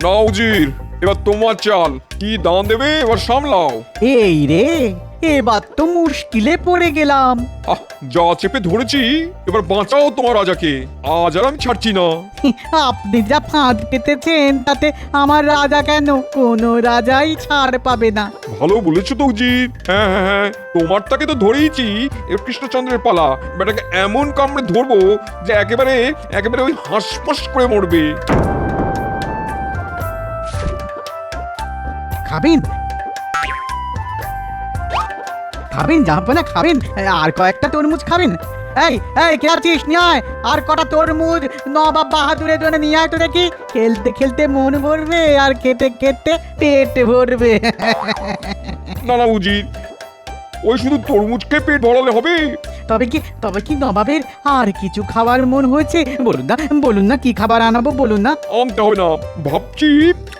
নাও উজির, এবার তোমার চাল। কি দান দেবে এবার সামলাও। এই রে, এবার তো মুশকিলে পড়ে গেলাম। যা চেপে ধরেছি, এবার বাঁচাও তোমার রাজাকে। আজ আর আমি ছাড়ছি না। আপনি যা ফাঁদ পেতেছেন তাতে আমার রাজা কেন, কোনো রাজাই ছাড় পাবে না। ভালো বলেছো তো উজির। হ্যাঁ হ্যাঁ হ্যাঁ, তোমার তাকে তো ধরেইছি। এবার কৃষ্ণচন্দ্রের পালা। বেটাকে এমন কামড়ে ধরবো যে একেবারে একেবারে ওই হাঁসফাঁস করে মরবে। খাবেন খাবেন জাহাপনা, খাবেন? আর কয়েকটা তরমুজ খাবেন? এই এই কে আছিস, নিয়ে আয় আর কটা তরমুজ নবাব বাহাদুরের জন্য নিয়ে আয় তো দেখি। খেলতে খেলতে মন ভরবে আর খেতে খেতে পেট ভরবে। না না উজির, ওই শুধু তরমুজকে পেট ভরালে হবে? তবে কি নবাবের আর কিছু খাবার মন হয়েছে? বলুন না কি খাবার আনাবো, বলুন না। আনতে হবে না, ভাবছি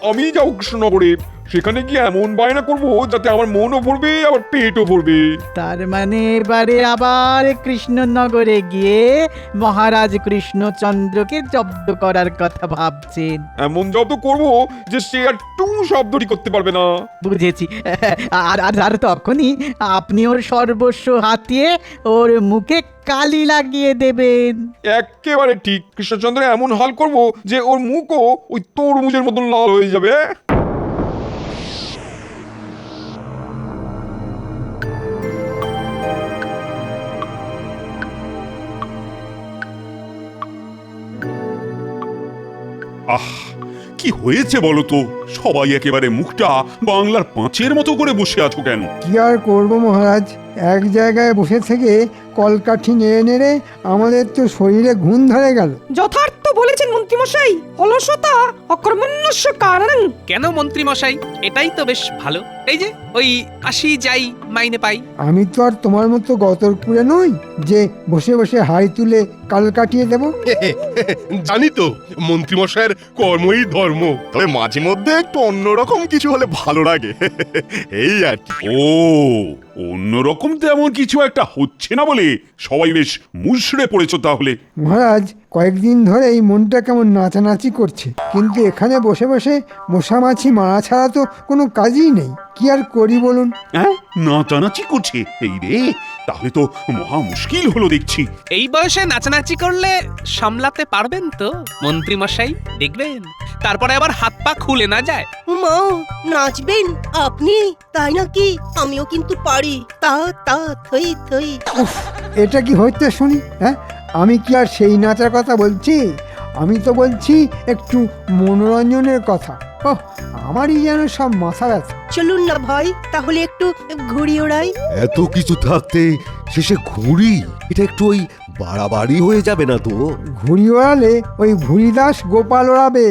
আমি যাও কৃষ্ণনগরে, সেখানে গিয়ে এমন বায়না করবো যাতে আমার মনও ভরবে আবার পেটও ভরবে। তার মানে এবারে আবার কৃষ্ণনগরে গিয়ে মহারাজ কৃষ্ণচন্দ্রকে জব্দ করার কথা ভাবছেন? এমন জব্দ করবো যে সে আর টু শব্দটি করতে পারবে না। বুঝেছি। আর তখনই আপনি ওর সর্বস্ব হাতিয়ে ওর মুখে কালি লাগিয়ে দেবেন। একেবারে ঠিক, কৃষ্ণচন্দ্র এমন হাল করবো যে ওর মুখও ওই তরমুজের মতন লাল হয়ে যাবে। আহ, কি হয়েছে বলো তো? সবাই একেবারে মুখটা বাংলার পাঁচের মতো করে বসে আছো কেন? কি আর করবো মহারাজ, এক জায়গায় বসে থেকে কলকাঠি নেড়ে নেড়ে আমাদের তো শরীরে ঘুম ধরে গেল। যথার্থ বলেছেন মন্ত্রীমশাই, অলসতা অকর্মণ্যস্য কারণ। কেন মন্ত্রী মশাই, এটাই তো বেশ ভালো। এই যে ওই আসি যাই মাইনে পাই। আমি তো আর তোমার মতো গতরপুরে নই যে বসে বসে হাই তুলে কাল কাটিয়ে দেব। জানি তো মন্ত্রীমশাইয়ের কর্মই ধর্ম, তবে মাঝে মধ্যে একটু অন্যরকম কিছু হলে ভালো লাগে। এই আর কি। ও, অন্যরকম তেমন কিছু একটা হচ্ছে না বলে সবাই বেশ মুষড়ে পড়েছো তাহলে। মহারাজ, কয়েকদিন ধরে এই মনটা কেমন নাচানাচি করছে, কিন্তু এখানে বসে বসে মশামাছি মারা ছাড়া তো কোনো কাজই নেই। কি আর করি বলুন? হ্যাঁ, নাচানাচি করছে? এই রে, তাহলে তো মহা মুশকিল হলো দেখছি। এই বয়সে নাচানাচি করলে সামলাতে পারবেন তো মন্ত্রী মশাই? দেখবেন তারপরে আবার হাত পা খুলে না যায়। মা, নাচবেন আপনি? তাই নাকি? আমিও কিন্তু পারি। তা তা থই থই। উফ, এটা কি হচ্ছে শুনি? হ্যাঁ, আমি কি আর সেই নাচার কথা বলছি? আমি তো বলছি একটু মনোরঞ্জনের কথা। ওহ, আমারই যেন সব মাথা ব্যথা। চলুন না ভাই, তাহলে একটু ঘুড়ি ওড়াই। এত কিছু থাকতে শেষে ঘুড়ি, এটা একটু ওই বাড়াবাড়ি হয়ে যাবে না তো? ঘুড়ি ওড়ালে ওই ভুড়িদাস গোপাল ওড়াবে,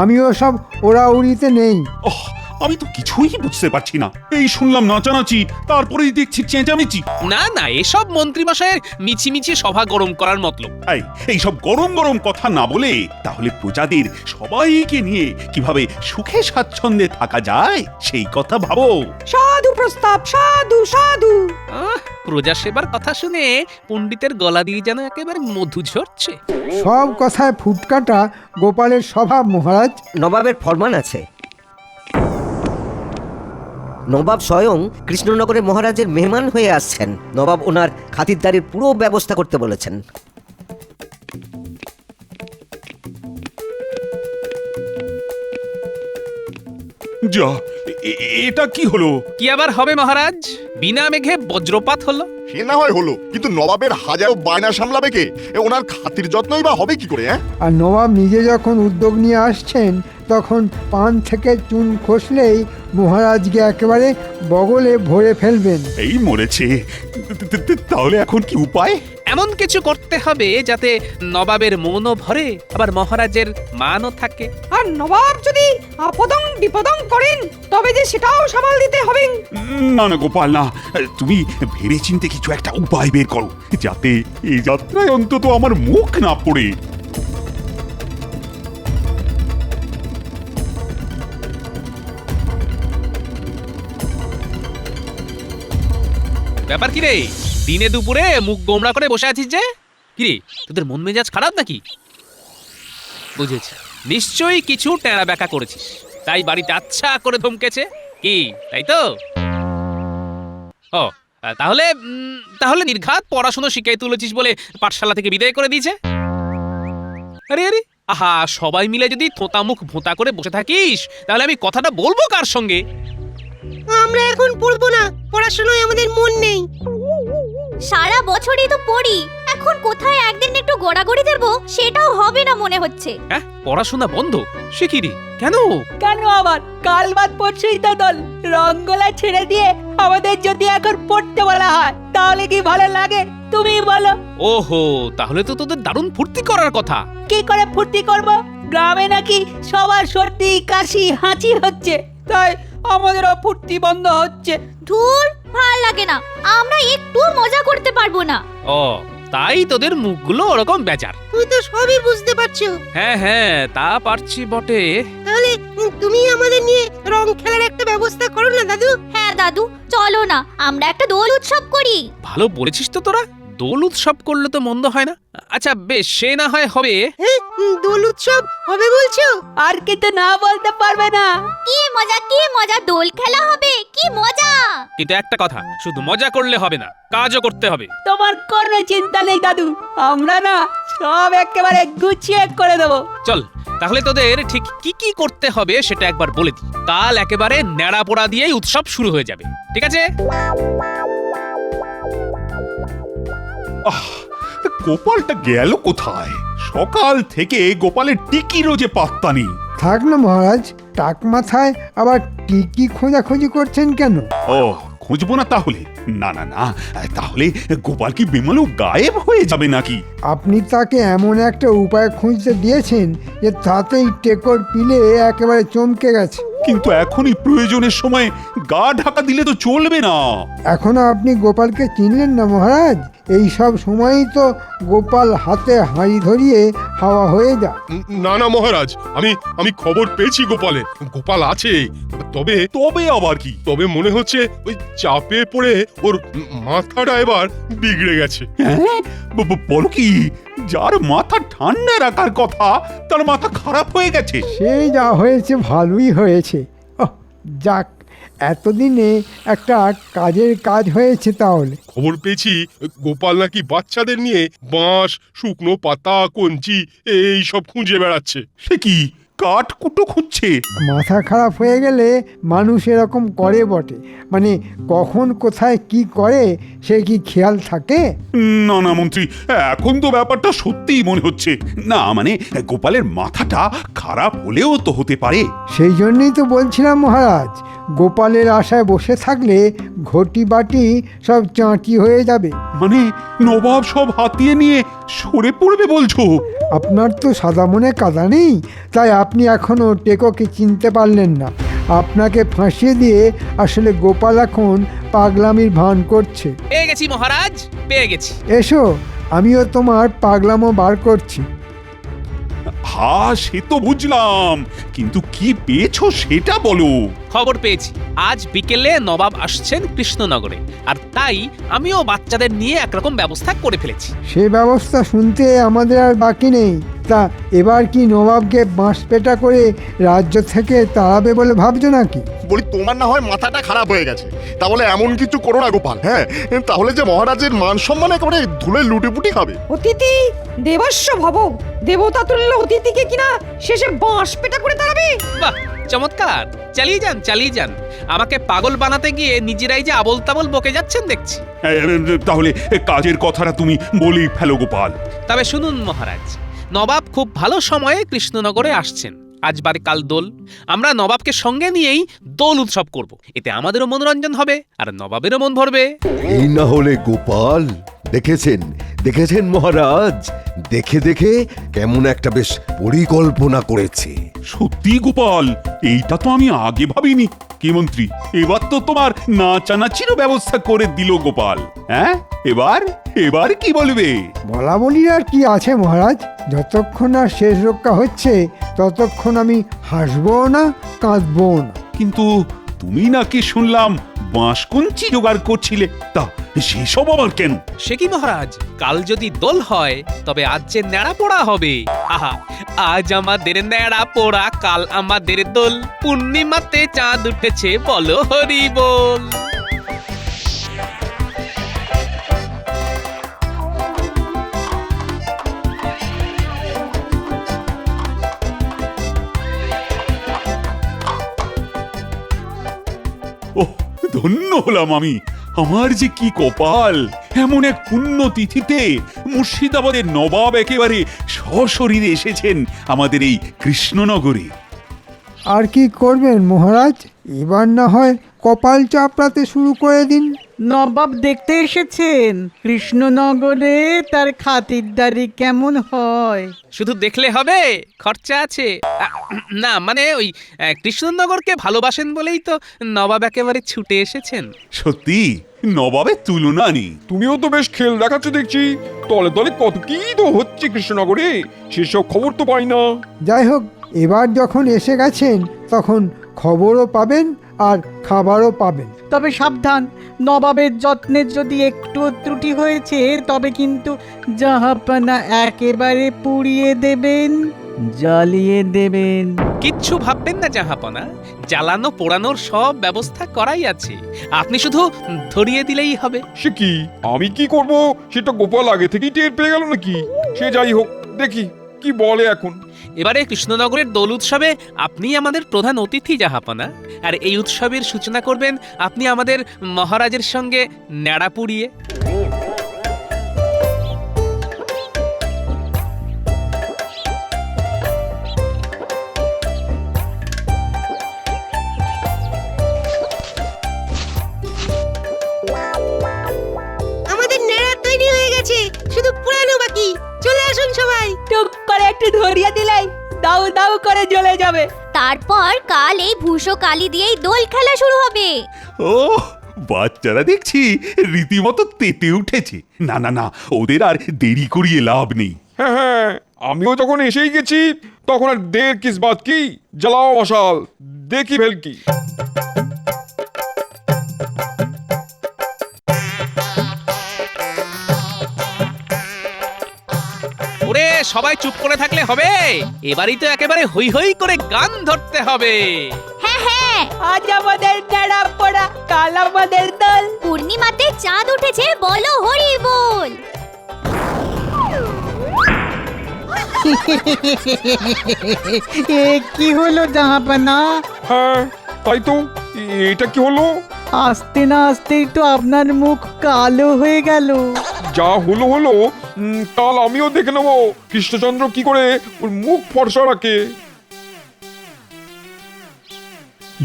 আমিও সব ওড়াউড়িতে নেই। ওহ, আমি তো কিছুই বুঝতে পারছি না। এই শুনলাম নাচানাচি, তারপরেই দেখছি চেঁচামেচি। না না, এসব মন্ত্রী মশাইয়ের মিছিমিছি সভা গরম করার মতলব। এই সব গরম গরম কথা না বলে তাহলে প্রজাদের সবাইকে নিয়ে কিভাবে সুখে স্বাচ্ছন্দ্যে থাকা যায় সেই কথা ভাবো। সাধু প্রস্তাব, সাধু সাধু। প্রজা সেবার কথা শুনে পণ্ডিতের গলা দিয়ে যেন একেবারে মধু ঝরছে। সব কথায় ফুটকাটা গোপালের স্বভাব মহারাজ। নবাবের ফরমান আছে, নবাব স্বয়ং কৃষ্ণনগরে মহারাজের মেহমান হয়ে আসছেন। নবাব ওনার খাতিরদারির পুরো ব্যবস্থা করতে বলেছেন। যা, এটা কি হলো? কি আবার হবে মহারাজ? বিনা মেঘে বজ্রপাত হলো। সে না হয় হলো, কিন্তু নবাবের হাজারো বায়না সামলাবে কে? ওনার খাতির যত্নই বা হবে কি করে? আর নবাব নিজে যখন উদ্যোগ নিয়ে আসছেন, তখন পান থেকে চুন খসলেই মহারাজকে একেবারে বগলে ভরে ফেলবেন। এই মরেছে। তাহলে এখন কি উপায়? এমন কিছু করতে হবে যাতে নবাবের মনও ভরে আবার মহারাজের মানও থাকে। আর নবাব যদি আপদং বিপদং করেন তবে যে সেটাও সামাল দিতে হবে। না না গোপাল, না, তুমি ভেবেচিন্তে কিছু একটা উপায় বের করো যাতে এই যাত্রায় অন্তত আমার মুখ না পড়ে। ব্যাপার কি রে, দিনে দুপুরে মুখ গোমড়া করে বসে আছিস যে? কি রে, তোদের মন মেজাজ খারাপ নাকি? বুঝেছি, নিশ্চয়ই কিছু টেরা ব্যাকা করেছিস, তাই বাড়িতে আচ্ছা করে ধমকেছে কি, তাই তো? ও তাহলে তাহলে নির্ঘাত পড়াশোনা শিখাই তুলেছিস বলে পাঠশালা থেকে বিদায় করে দিয়েছে। আরে আরে, আহা, সবাই মিলে যদি থোতা মুখ ভোঁতা করে বসে থাকিস তাহলে আমি কথাটা বলবো কার সঙ্গে? আমরা এখন পড়বো না, পড়াশোনায় আমাদের মন নেই। সারা বছরই তো পড়ি, এখন কোথায় একদিন একটু গড়াগড়ি দেবো সেটাও হবে না মনে হচ্ছে। হ্যাঁ, পড়াশোনা বন্ধ? সে কি রে, কেন? কেন আবার? কাল বাদ পড়ছেই তো দল, রঙ্গলা ছেড়ে দিয়ে আমাদের যদি এখন পড়তে বলা হয় তাহলে কি ভালো লাগে তুমি বলো? ওহো, তাহলে তো তোদের দারুণ ফুর্তি করার কথা। কি করে ফুর্তি করব? গ্রামে নাকি সবার সর্দি কাশি হাঁচি হচ্ছে, তাই আমাদেরও ফুর্তি বন্ধ হচ্ছে। ধুর, ভাল লাগে না, আমরা একটু মজা করতে পারবো না। ও, তাই তোদের মুখগুলো ওরকম বেজার। তুই তো সবই বুঝতে পারছো। হ্যাঁ হ্যাঁ, তা পারছি বটে। তাহলে তুমি আমাদের নিয়ে রং খেলার একটা ব্যবস্থা করো না দাদু। হ্যাঁ দাদু, চলো না আমরা একটা দোল উৎসব করি। ভালো বলেছিস তো তোরা, দোল উৎসব করলে তো মন্দ হয় না। আচ্ছা বেশ, সে না হয় হবে। হ্যাঁ, দোল উৎসব হবে বলছো? আর কিন্তু না বলতে পারবে না। কি মজা, দোল খেলা হবে, কি মজা। কিন্তু একটা কথা, শুধু মজা করলে হবে না, কাজও করতে হবে। তোমার কোনো চিন্তা নেই দাদু, আমরা না সব একেবারে গুছিয়ে করে দেবো। চল তাহলে তোদের ঠিক কি কি করতে হবে সেটা একবার বলে দিই। কাল একেবারে ন্যাড়া পোড়া দিয়েই উৎসব শুরু হয়ে যাবে, ঠিক আছে? গোপালটা গেল কোথায়? সকাল থেকে গোপালের টিকিরও যে পাত্তা নেই। থাক না মহারাজ, টাক মাথায় আবার টিকি খোঁজাখুঁজি করছেন কেন? ও, খুঁজবো না তাহলে? না না না, তাহলে গোপাল কি বেমালু গায়েব হয়ে যাবে নাকি? আপনি তাকে এমন একটা উপায় খুঁজতে দিয়েছেন যে তাতেই টেকর পিলে একেবারে চমকে গেছে। কিন্তু এখনই প্রয়োজনের সময় গা ঢাকা দিলে তো চলবে না। এখনো আপনি গোপালকে চিনলেন না মহারাজ? এই সব সময়ই তো গোপাল হাতে হাঁড়ি ধরিয়ে হাওয়া হয়ে যায়। না না মহারাজ, আমি খবর পেয়েছি গোপালের, গোপাল আছে। তবে তবে আবার কি? তবে মনে হচ্ছে ওই চাপে পড়ে ওর মাথাটা এবার বিগড়ে গেছে। হ্যাঁ, বলো কি? যার মাথা ঠান্ডা রাখার কথা তার মাথা খারাপ হয়ে গেছে। সেই যা হয়েছে ভালোই হয়েছে। ওহ, যাক, এতদিনে একটা কাজের কাজ হয়েছে। তাহলে খবর পেয়েছি গোপাল নাকি বাচ্চাদের নিয়ে বাঁশ, শুকনো পাতা, কঞ্চি এই সব খুঁজে বেড়াচ্ছে। সে কি কাঠ কুটো খুঁজছে? মাথা খারাপ হয়ে গেলে মানুষ এরকম করে বটে, মানে কখন কোথায় কি করে সে কি খেয়াল থাকে? না না মন্ত্রী, এখন তো ব্যাপারটা সত্যিই মনে হচ্ছে। না মানে গোপালের মাথাটা খারাপ হলেও তো হতে পারে। সেই জন্যই তো বলছিলাম মহারাজ, গোপালের আশায় বসে থাকলে ঘটি বাটি সব চাঁটি হয়ে যাবে। মানে নবাব সব হাতিয়ে নিয়ে সরে পড়বে বলছো? আপনার তো সাদা মনে কাদা নেই, তাই আপনি এখনো টেকোকে চিনতে পারলেন না। আপনাকে ফাঁসিয়ে দিয়ে আসলে গোপাল এখন পাগলামির ভান করছে। পেয়ে গেছি মহারাজ, পেয়ে গেছি। এসো, আমিও তোমার পাগলামো বার করছি। হ্যাঁ, সে তো বুঝলাম, কিন্তু কি পেয়েছো সেটা বলো। খবর পেয়েছি আজ বিকেলে নবাব আসছেন কৃষ্ণনগরে, আর তাই আমিও বাচ্চাদের নিয়ে একরকম ব্যবস্থা করে ফেলেছি। সে ব্যবস্থা শুনতে আমাদের আর বাকি নেই। তা এবার কি নবাবকে বাঁশ পেটা করে রাজ্য থেকে তাড়াবে বলে ভাবছো নাকি? বলি তোমার না হয় মাথাটা খারাপ হয়ে গেছে, তাহলে এমন কিছু করো না গোপাল। হ্যাঁ, তাহলে যে মহারাজের মান সম্মান একেবারে ধুলে লুটিপুটি খাবে। অতিথি দেবস্য ভব, দেবতা তুল্য অতিথিকে কিনা শেষে বাঁশ পেটা করে দাঁড়াবে। বাহ, চমৎকার! চালিয়ে যান, চালিয়ে যান। আমাকে পাগল বানাতে গিয়ে নিজেরাই যে আবল তাবল বকে যাচ্ছেন দেখছি। তাহলে কাজের কথাটা তুমি বলেই ফেলো গোপাল। তবে শুনুন মহারাজ, নবাব খুব ভালো সময়ে কৃষ্ণনগরে আসছেন। আজ বারে কাল দোল, আমরা নবাবকে সঙ্গে নিয়েই দোল উৎসব করব। এতে আমাদেরও মনোরঞ্জন হবে আর নবাবেরও মন ভরবে। এই না হলে গোপাল, দেখেছেন দেখেছেন মহারাজ, দেখে দেখে কেমন একটা বেশ পরিকল্পনা করেছে। সত্যি গোপাল, এইটা তো আমি আগে ভাবিনি। কি মন্ত্রী, এবার তো তোমার নাচানাচিরও ব্যবস্থা করে দিল গোপাল। হ্যাঁ, এবার এবার কি বলবে? বলা বলির আর কি আছে মহারাজ, যতক্ষণ না শেষ রক্ষা হচ্ছে ততক্ষণ আমি হাসবো না, কাঁদবো না। কিন্তু তুমি নাকি শুনলাম বাঁশকুঞ্চি জোগাড় করছিলে, তা সেসব আবার কেন? সে কি মহারাজ, কাল যদি দোল হয় তবে আজ যে ন্যাড়া পোড়া হবে। আহা, আজ আমাদের ন্যাড়া পোড়া, কাল আমাদের দোল, পূর্ণিমাতে চাঁদ উঠেছে, বলো হরি বল। ওহ, ধন্য হলাম আমি। আমার যে কি কপাল, এমন এক পুণ্য তিথিতে মুর্শিদাবাদের নবাব একেবারে সশরীরে এসেছেন আমাদের এই কৃষ্ণনগরে। আর কি করবেন মহারাজ, এবার না হয় কপাল চাপড়াতে শুরু করে দিন। নবাব দেখতে এসেছেন কৃষ্ণনগরে, তার খাতিরদারি কেমন হয়। শুধু দেখলে হবে, খরচা আছে। না মানে ওই কৃষ্ণনগরকে ভালোবাসেন বলেই তো নবাব একেবারে ছুটে এসেছেন। সত্যি নবাবের তুলনা নেই। তুমিও তো বেশ খেল দেখাচ্ছ দেখছি। তলে তলে কত কি তো হচ্ছে কৃষ্ণনগরে, সেসব খবর তো পাই না। যাই হোক, এবার যখন এসে গেছেন তখন খবরও পাবেন আর খাবারও পাবেন। তবে সাবধান, নবাবের যত্নের যদি একটু ত্রুটি হয়েছে তবে কিন্তু জাহাপনা একেবারে পুড়িয়ে দেবেন, জ্বালিয়ে দেবেন। কিচ্ছু ভাববেন না জাহাপনা, জ্বালানো পোড়ানোর সব ব্যবস্থা করাই আছে, আপনি শুধু ধরিয়ে দিলেই হবে। সে কি, আমি কি করব সেটা গোপাল আগে থেকেই টের পেয়ে গেল নাকি? সে যাই হোক, দেখি কি বলে এখন। এবারে কৃষ্ণনগরের দোল উৎসবে আপনি আমাদের প্রধান অতিথি জাহাপনা, আর এই উৎসবের সূচনা করবেন আপনি আমাদের মহারাজের সঙ্গে ন্যাড়া পুড়িয়ে। আমাদের নেড়া তৈরি হয়ে গেছে, শুধু পুরানো বাকি। চলে আসুন সবাই। টুক করে একটু ধরিয়ে দিলাই দাউ দাউ করে জ্বলে যাবে। তারপর কাল এই ভূষো কালি দিয়েই দোল খেলা শুরু হবে। ও, বাচ্চারা দেখছি রীতিমতো তেতে উঠেছে। না না না, ওদের আর দেরি করিয়ে লাভ নেই। হ্যাঁ হ্যাঁ, আমিও যখন এসেই গেছি তখন আর দের কিস বাত কি, জ্বালাও মশাল, দেখি ভেলকি। ওরে সবাই চুপ করে থাকলে হবে, এবারই তো একেবারে হই হই করে গান ধরতে হবে। হ্যাঁ হ্যাঁ, আজ আমাদের ন্যাড়া পোড়া, কাল আমাদের দোল, পূর্ণিমাতে চাঁদ উঠেছে, বলো হরি বল। এ কি হলো জাহাপনা? হ্যাঁ তাই তো, এটা কি হলো? আসতে না আসতেই তো আপনার মুখ কালো হয়ে গেল। যা হলো হলো, কাল আমিও দেখে নেবো কৃষ্ণচন্দ্র কি করে ওর মুখ ফর্সা রাখে।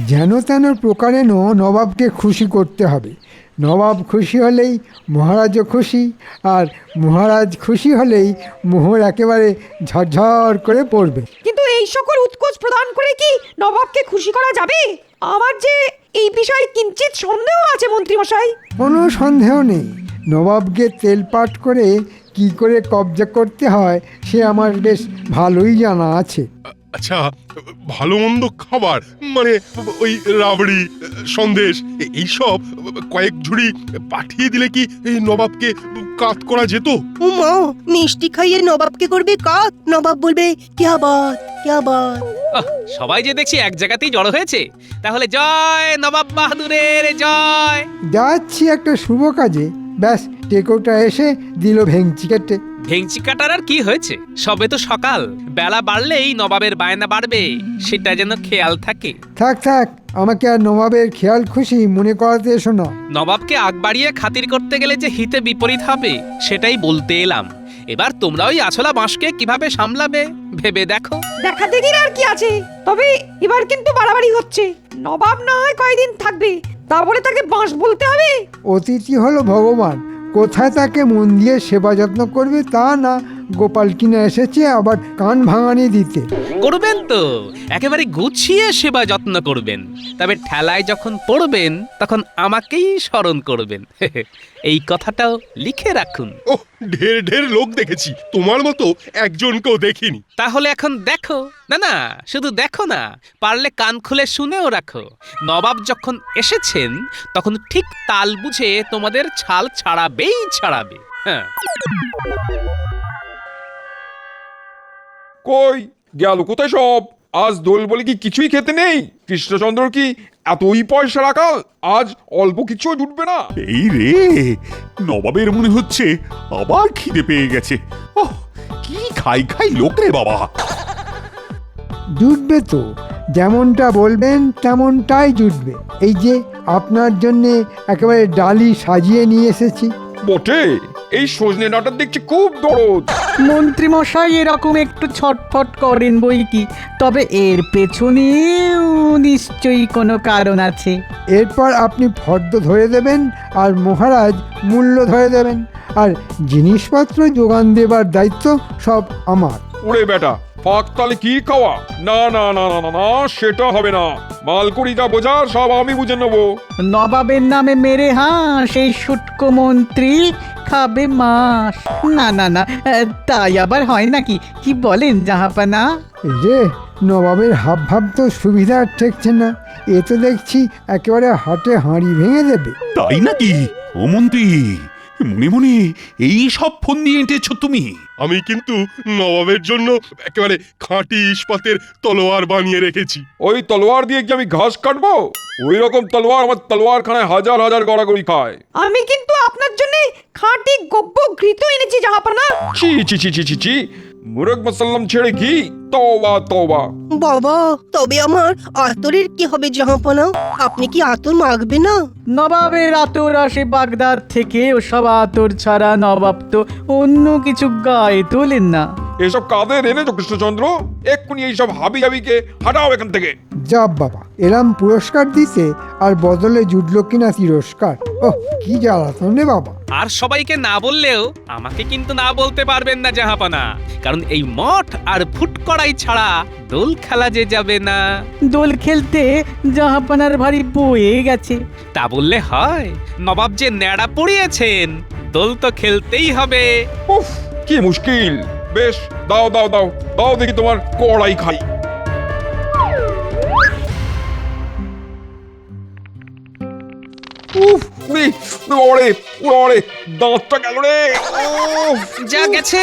যেন তেন প্রকারেণ নবাবকে খুশি করতে হবে। নবাব খুশি হলেই মহারাজও খুশি, আর মহারাজ খুশি হলেই মোহর একেবারে ঝরঝর করে পড়বে। কিন্তু এই সকল উৎকোচ প্রদান করে কি নবাবকে খুশি করা যাবে? আমার যে এই বিষয়ে কিঞ্চিত সন্দেহ আছে মন্ত্রীমশাই। কোনো সন্দেহ নেই, নবাবকে তেলপাট করে কি করে কবজা করতে হয় সে আমার বেশ ভালোই জানা আছে। আচ্ছা, ভালো মন্দ খাবার মানে ওই রাবড়ি, সন্দেশ এইসব কয়েক ঝুড়ি পাঠিয়ে দিলে কি এই নবাবকে কাত করা যেত? ও মা, মিষ্টি খাইয়ে নবাবকে করবে কাত। নবাব বলবে ক্যা বাত ক্যা বাত। সবাই যে দেখছি এক জায়গাতেই জড়ো হয়েছে, তাহলে জয় নবাব বাহাদুরের জয়। যাচ্ছি একটা শুভ কাজে, ব্যাস টেকোটা এসে দিল ভেঙচি কেটে। ভেংচি কাটার আর কি হয়েছে, সবে তো সকাল, বেলা বাড়লেই নবাবের বায়না বাড়বে, সেটা যেন খেয়াল থাকে। থাক থাক, আমাকে আর নবাবের খেয়াল খুশি মনে করাতে এসো না। নবাবকে আগ বাড়িয়ে খাতির করতে গেলে যে হিতে বিপরীত হবে সেটাই বলতে এলাম। এবার তোমরা ওই আছলা বাঁশকে কিভাবে সামলাবে ভেবে দেখো। দেখা দেখির আর কি আছে, তবে এবার কিন্তু বাড়াবাড়ি হচ্ছে। নবাব না হয় কয়দিন থাকবে, তারপরে তাকে বাঁশ বলতে হবে। অতিথি হলো ভগবান, কোথায় তাকে মন দিয়ে সেবা যত্ন করবে তা না গোপাল কিনা এসেছে আবার কান ভাঙানি দিতে। করবেন তো, একেবারে গুছিয়ে সেবা যত্ন করবেন। তবে ঠেলায় যখন পড়বেন তখন আমাকেই স্মরণ করবেন। এই কথাটাও লিখে রাখুন। ও ঢের ঢের লোক দেখেছি, তোমার মতো একজনকেও দেখিনি। তাহলে এখন দেখো, না না শুধু দেখো না, পারলে কান খুলে শুনেও রাখো। নবাব যখন এসেছেন তখন ঠিক তাল বুঝে তোমাদের ছাল ছাড়াবেই ছাড়াবে। হ্যাঁ, কই গেল কোথায় সব? আজ দোল বলে কি কিছুই খেতে নেই? কৃষ্ণচন্দ্র কি এতই পয়সা রাখাল, আজ অল্প কিছুও জুটবে না? এই রে, নবাবের মনে হচ্ছে আবার খিদে পেয়ে গেছে। ওহ, কি খাই খাই লোক রে বাবা। জুটবে তো, যেমনটা বলবেন তেমনটাই জুটবে। এই যে আপনার জন্যে একেবারে ডালি সাজিয়ে নিয়ে এসেছি। বটে, এই সজনে ডাঁটার দেখছি খুব দরদ। মন্ত্রী মশাই এরকম একটু ছটফট করেন বই কি, তবে এর পেছনেও নিশ্চয়ই কোনো কারণ আছে। এরপর আপনি ফর্দ ধরে দেবেন আর মহারাজ মূল্য ধরে দেবেন, আর জিনিসপত্র যোগান দেবার দায়িত্ব সব আমার। ওরে বেটা, ফাঁক তালে কি খাওয়া? না না না না না না, সেটা হবে না। মালকুড়িটা বোঝার সব আমি বুঝে নেবো। নবাবের নামে মেরে হাঁস এই শুটকো মন্ত্রী খাবে মাস। না না না, তাই আবার হয় নাকি? কি বলেন জাহাপানা? এই যে নবাবের হাব ভাব তো সুবিধা ঠেকছে না, এ তো দেখছি একেবারে হাটে হাঁড়ি ভেঙে দেবে। তাই নাকি? ও মন্ত্রী, মনে মনে এই সব ফোন দিয়ে এঁটেছো তুমি? আমি কিন্তু নবাবের জন্য একেবারে খাঁটি ইস্পাতের তলোয়ার বানিয়ে রেখেছি। ওই তলোয়ার দিয়ে কি আমি ঘাস কাটবো? ওই রকম তলোয়ার আমার তলোয়ারখানায় হাজার হাজার গড়াগড়ি খায়। আমি কিন্তু আপনার জন্য খাঁটি গোব্য ঘৃত এনেছি জাহাপানা। ছি ছি ছি ছি ছি ছি, মুরগ মুসাল্লাম ছেড়ে কি? তওবা তওবা। বাবা, তবে আমার আতরের কি হবে জাহাপনা? আপনি কি আতর মাখবে না? নবাবের আতর আসে বাগদাদ থেকে, ও সব আতর ছাড়া নবাব তো অন্য কিছু গায়ে তোলেন না। এসব কাদের এনেছো কৃষ্ণচন্দ্র? এক্ষুনি এইসব হাবি হাবিকে হাঁটাও এখান থেকে। যাব বাবা, এলাম পুরস্কার দিতে আর বদলে জুটলো কিনা তিরস্কার। ওহ, কি জ্বালাতন রে বাবা। আর সবাইকে না বললেও আমাকে কিন্তু না বলতে পারবেন না জাহাপানা, কারণ এই মঠ আর ফুটকড়াই ছাড়া দোল খেলা যে যাবে না। দোল খেলতে জাহাপানার ভারী বয়ে গেছে। তা বললে হয়? নবাব যে ন্যাড়া পড়িয়েছেন, দোল তো খেলতেই হবে। উফ, কি মুশকিল। বেশ, দাও দাও দাও দাও দেখি তোমার কড়াই খাই। উফ, ওরে ওরে, দাঁতটা গেল রে। উফ, যা গেছে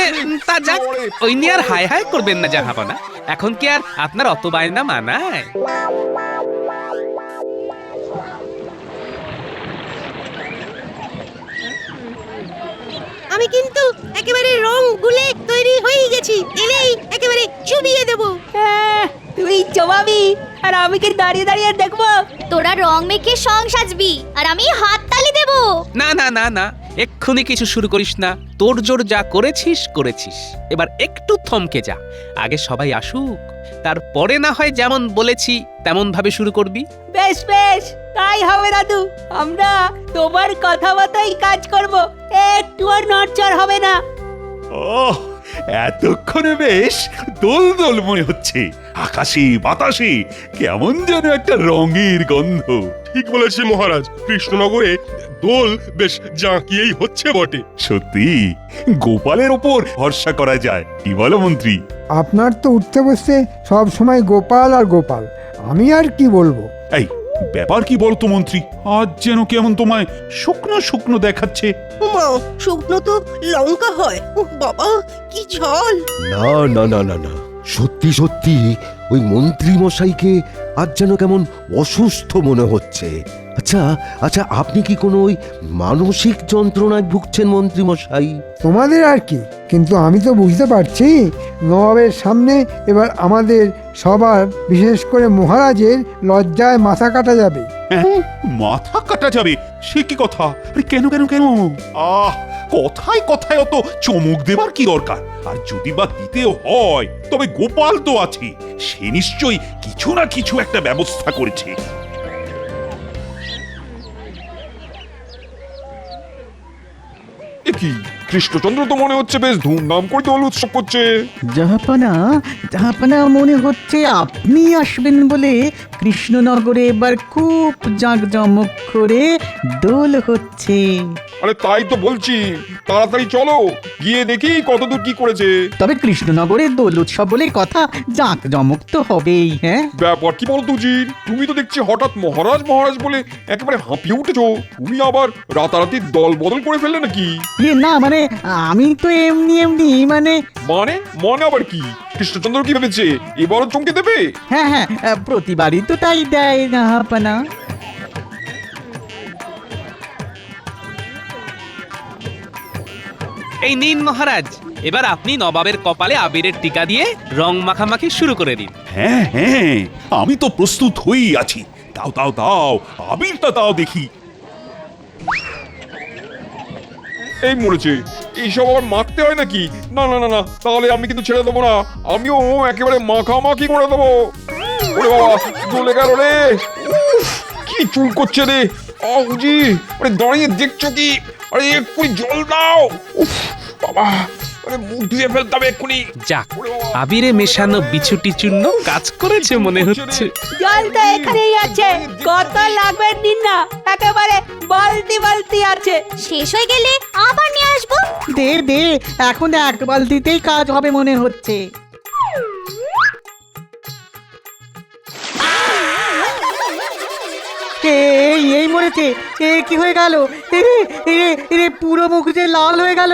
তা যাক, ওই নিয়ে আর হায় হায় করবেন না জাহাপানা। এখন কি আর আপনার অত বায়না মানায়? আমি কিন্তু একেবারে রং গুলে তৈরি হয়ে গেছি, এলেই একেবারে চুবিয়ে দেব। তুই জবাবি, আর আমি কি দাঁড়িয়ে দাঁড়িয়ে দেখবো? তোরা রং মেখে সং সাজবি আর আমি হাত তালি দেব। না না না না, এক্ষুনি কিছু শুরু করিস না। তোর জোর যা করেছিস করেছিস, এবার একটু থমকে যা। আগে সবাই আসুক, তারপরে না হয় যেমন বলেছি তেমন ভাবে শুরু করবি। বেশ বেশ, তাই হবে দাদু। আমরা তোমার কথা মতোই কাজ করব, একটু আর নড়চড় হবে না। ওহ, এতক্ষণে বেশ দোল দোল মনে হচ্ছে। আকাশে বাতাসে কেমন যেন একটা রঙের গন্ধ। ঠিক বলেছে মহারাজ, কৃষ্ণনগরে দোল বেশ জাঁকিয়েই হচ্ছে বটে। সত্যি গোপালের ওপর ভরসা করা যায়, কি বলো মন্ত্রী? আপনার তো উঠতে বসতে সব সময় গোপাল আর গোপাল, আমি আর কি বলবো। এই ব্যাপার কি বলতো মন্ত্রী, আজ যেন কেমন তোমায় শুকনো শুকনো দেখাচ্ছে। মা, শুকনো তো লঙ্কা হয়। উহ, বাবা কি ঝাল। না না না না না, সত্যি সত্যি ওই মন্ত্রী মশাইকে আজ যেন কেমন অসুস্থ মনে হচ্ছে। আচ্ছা আচ্ছা, আপনি কি কোনো ওই মানসিক যন্ত্রণায় ভুগছেন মন্ত্রী মশাই? তোমাদের আর কি, কিন্তু আমি তো বুঝতে পারছি নবাবের সামনে এবার আমাদের সবার, বিশেষ করে মহারাজের লজ্জায় মাথা কাটা যাবে। হ্যাঁ, মাথা কাটা যাবে? সে কি কথা? আরে কেন কেন কেন? আহ, কথায় কথায় অত চমক দেবার কি দরকার? আর যদি বা দিতেও হয়, তবে গোপাল তো আছে, সে নিশ্চয়ই কিছু না কিছু একটা ব্যবস্থা করেছে। কি কৃষ্ণচন্দ্র তো মনে হচ্ছে বেশ ধুমধাম করে দোল উৎসব করছে। জাহাপানা জাহাপানা মনে হচ্ছে আপনি আসবেন বলে কৃষ্ণনগরে এবার খুব জাঁকজমক করে দোল হচ্ছে। আরে তাই তো বলছি, তাড়াতাড়ি চলো গিয়ে দেখি কতদূর কি করেছে। তবে কৃষ্ণনগরে দোল উৎসব বলে কথা, জাঁকজমক তো হবেই। হ্যাঁ, ব্যাপার কি বলতো উজির, তুমি তো দেখছি হঠাৎ মহারাজ মহারাজ বলে একেবারে হাঁপিয়ে উঠেছো। তুমি আবার রাতারাতি দল বদল করে ফেললে নাকি? না মানে আমি তো এমনি এমনি মানে মানে মানে আবার কি? কৃষ্ণচন্দ্র কি ভেবেছে এবারও চমকে দেবে? হ্যাঁ হ্যাঁ, প্রতিবারই তো তাই দেয় জাহাপানা। এই নিন মহারাজ, এবার আপনি নবাবের কপালে আবিরের টিকা দিয়ে রং মাখামাখি শুরু করে দিন। হ্যাঁ হ্যাঁ, আমি তো প্রস্তুত হয়েই আছি। দাও দাও দাও, আবিরটা দাও দেখি। এই মরেছে, এইসব আবার মাখতে হয় নাকি? না না না না, তাহলে আমি কিন্তু ছেড়ে দেবো না, আমিও একেবারে মাখামাখি করে দেবো। ওরে বাবা, চলে গেল রে। উফ, কি চুল করছে রে। উজি, আরে দাঁড়িয়ে দেখছো কি? আরে এক্ষুনি জল দাও। উফ বাবা, আরে মুখ ধুয়ে ফেলতে হবে এক্ষুনি। যাক, আবিরে মেশানো বিছুটি চূর্ণ কাজ করেছে মনে হচ্ছে। জল তো এখানেই আছে, কত লাগবে দিন না, একেবারে বালতি বালতি আছে। শেষ হয়ে গেলে আবার নিয়ে আসবো। দে দে, এখন এক বালতিতেই কাজ হবে মনে হচ্ছে। এই মরেছে, কি হয়ে গেল? পুরো মুখ যে লাল হয়ে গেল।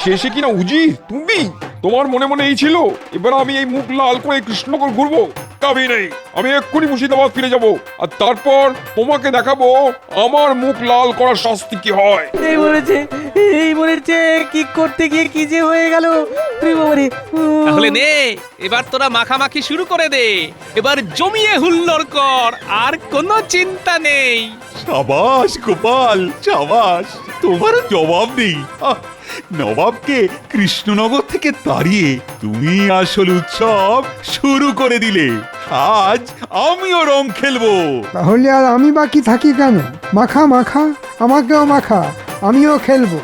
শেষে কিনা উজি তুমি? তোমার মনে মনে এই ছিল এবার আমি এই মুখ লাল করে কৃষ্ণনগর ঘুরবো? কাবি নেই, আমি এক্ষুনি মুর্শিদাবাদ ফিরে যাব, আর তারপর তোমাকে দেখাবো আমার মুখ লাল করার শাস্তি কি হয়। এই মরেছে, কি করতে গিয়ে কি যে হয়ে গেল। তাহলে নে, এবার তোরা মাখামাখি শুরু করে দে। এবার জমিয়ে হুল্লোড় কর, আর কোনো চিন্তা নেই। সাবাস গোপাল, সাবাস, তোমার জবাব নেই। নবাবকে কৃষ্ণনগর থেকে তাড়িয়ে তুমি আসল উৎসব শুরু করে দিলে। আজ আমিও রং খেলবো। তাহলে আর আমি বাকি থাকি কেন? মাখা মাখা, আমাকেও মাখা, আমিও খেলবো।